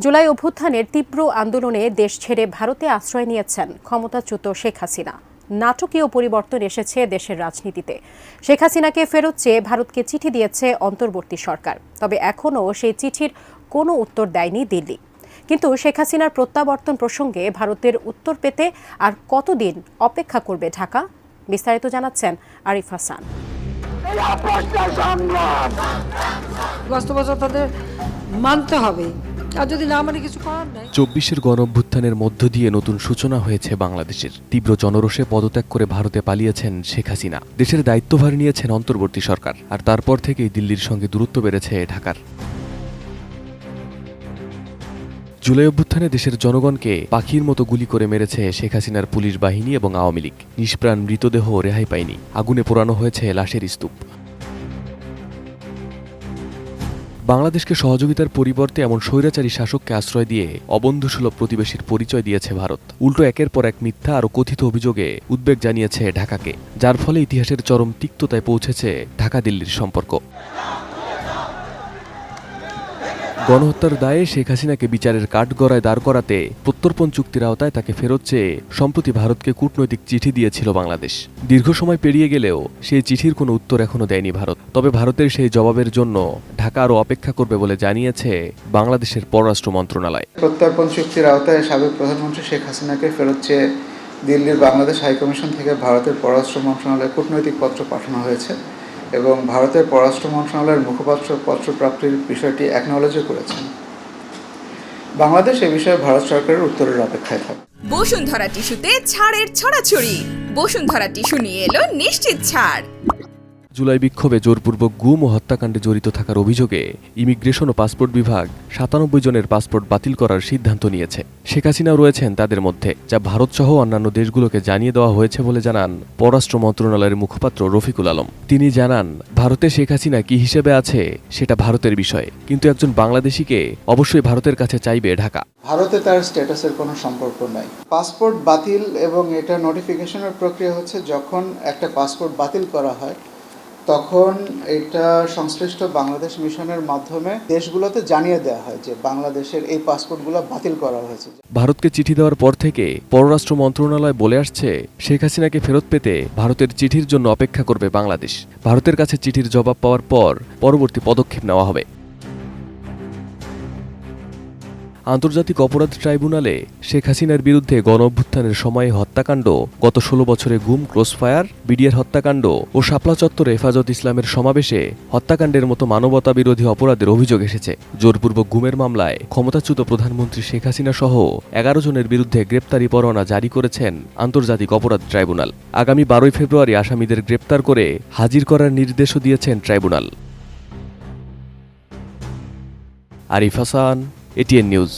জুলাই অভ্যুত্থানের তীব্র আন্দোলনে দেশ ছেড়ে ভারতে আশ্রয় নিয়েছেন ক্ষমতাচ্যুত শেখ হাসিনা। নাটকীয় পরিবর্তন এসেছে দেশের রাজনীতিতে। শেখ হাসিনাকে ফেরত চেয়ে ভারতকে চিঠি দিয়েছে অন্তর্বর্তী সরকার, তবে এখনও সেই চিঠির কোনো উত্তর দেয়নি দিল্লি। কিন্তু শেখ হাসিনার প্রত্যাবর্তন প্রসঙ্গে ভারতের উত্তর পেতে আর কতদিন অপেক্ষা করবে ঢাকা? বিস্তারিত জানাচ্ছেন আরিফ হাসান। বাস্তবতা তাদের মানতে হবে, আর যদি না মানে কিছু করার নাই। ২৪-এর গণঅভ্যুত্থানের মধ্য দিয়ে নতুন সূচনা হয়েছে বাংলাদেশের। তীব্র জনরোষে পদত্যাগ করে ভারতে পালিয়েছেন শেখ হাসিনা। দেশের দায়িত্বভার নিয়েছেন অন্তর্বর্তী সরকার, আর তারপর থেকেই দিল্লির সঙ্গে দূরত্ব বেড়েছে ঢাকার। জুলাই অভ্যুত্থানে দেশের জনগণকে পাখির মতো গুলি করে মেরেছে শেখ হাসিনার পুলিশ বাহিনী এবং আওয়ামী লীগ। নিষ্প্রাণ মৃতদেহ রেহাই পায়নি, আগুনে পোড়ানো হয়েছে লাশের স্তূপ। বাংলাদেশকে সহযোগিতার পরিবর্তে এমন স্বৈরাচারী শাসককে আশ্রয় দিয়ে অবন্ধুসুলভ প্রতিবেশীর পরিচয় দিয়েছে ভারত। উল্টো একের পর এক মিথ্যা আর কথিত অভিযোগে উদ্বেগ জানিয়েছে ঢাকাকে, যার ফলে ইতিহাসের চরম তিক্ততায় পৌঁছেছে ঢাকা দিল্লির সম্পর্ক। গণহত্যার দায়ে শেখ হাসিনাকে বিচারের কাঠগড়ায় দাঁড় করাতে প্রত্যর্পণ চুক্তির আওতায় তাকে ফেরত চেয়ে সম্প্রতি ভারতকে কূটনৈতিক চিঠি দিয়েছিল বাংলাদেশ। দীর্ঘ সময় পেরিয়ে গেলেও সেই চিঠির কোনো উত্তর এখনো দেয়নি ভারত। তবে ভারতের সেই জবাবের জন্য ঢাকা আরও অপেক্ষা করবে বলে জানিয়েছে বাংলাদেশের পররাষ্ট্র মন্ত্রণালয়। প্রত্যর্পণ চুক্তির আওতায় সাবেক প্রধানমন্ত্রী শেখ হাসিনাকে ফেরত চেয়ে দিল্লির বাংলাদেশ হাইকমিশন থেকে ভারতের পররাষ্ট্র মন্ত্রণালয়ে কূটনৈতিক পত্র পাঠানো হয়েছে এবং ভারতের পররাষ্ট্র মন্ত্রণালয়ের মুখপাত্র পত্র প্রাপ্তির বিষয়টি অ্যাকনলেজও করেছেন। বাংলাদেশ এ বিষয়ে ভারত সরকারের উত্তরের অপেক্ষায় থাকে। বসুন্ধরা টিস্যুতে ছাড়ের ছড়াছড়ি। বসুন্ধরা টিস্যু নিয়ে এলো নিশ্চিত ছাড়। জুলাই বিক্ষোভে জোরপূর্বক গুম ও হত্যাকাণ্ডে জড়িত থাকার অভিযোগে ইমিগ্রেশন ও পাসপোর্ট বিভাগ ৯৭ জনের পাসপোর্ট বাতিল করার সিদ্ধান্ত নিয়েছে। শেখ হাসিনাও রয়েছেন তাদের মধ্যে, যা ভারতসহ অন্যান্য দেশগুলোকে জানিয়ে দেওয়া হয়েছে বলে জানান পররাষ্ট্র মন্ত্রণালয়ের মুখপাত্র রফিকুল আলম। তিনি জানান, ভারতে শেখ হাসিনা কি হিসেবে আছে সেটা ভারতের বিষয়, কিন্তু একজন বাংলাদেশিকে অবশ্যই ভারতের কাছে চাইবে ঢাকা। ভারতে তার স্ট্যাটাসের কোনো সম্পর্ক নাই। পাসপোর্ট বাতিল এবং এটা নোটিফিকেশনের প্রক্রিয়া হচ্ছে, যখন একটা পাসপোর্ট বাতিল করা হয় তখন এটা সংশ্লিষ্ট বাংলাদেশ মিশনের মাধ্যমে দেশগুলোতে জানিয়ে দেওয়া হয় যে বাংলাদেশের এই পাসপোর্টগুলো বাতিল করা হয়েছে। ভারতকে চিঠি দেওয়ার পর থেকে পররাষ্ট্র মন্ত্রণালয় বলে আসছে, শেখ হাসিনাকে ফেরত পেতে ভারতের চিঠির জন্য অপেক্ষা করবে বাংলাদেশ। ভারতের কাছে চিঠির জবাব পাওয়ার পর পরবর্তী পদক্ষেপ নেওয়া হবে। আন্তর্জাতিক অপরাধ ট্রাইব্যুনালে শেখ হাসিনার বিরুদ্ধে গণঅভ্যুত্থানের সময়ে হত্যাকাণ্ড, গত ১৬ বছরে গুম, ক্রসফায়ার, বিডিআর হত্যাকাণ্ড ও শাপলা চত্বরে হেফাজত ইসলামের সমাবেশে হত্যাকাণ্ডের মতো মানবতা বিরোধী অপরাধের অভিযোগ এসেছে। জোরপূর্বক গুমের মামলায় ক্ষমতাচ্যুত প্রধানমন্ত্রী শেখ হাসিনা সহ ১১ জনের বিরুদ্ধে গ্রেপ্তারি পরোয়ানা জারি করেছেন আন্তর্জাতিক অপরাধ ট্রাইব্যুনাল। আগামী ১২ ফেব্রুয়ারি আসামিদের গ্রেপ্তার করে হাজির করার নির্দেশও দিয়েছেন tribunal. Arif Hasan, ATN news.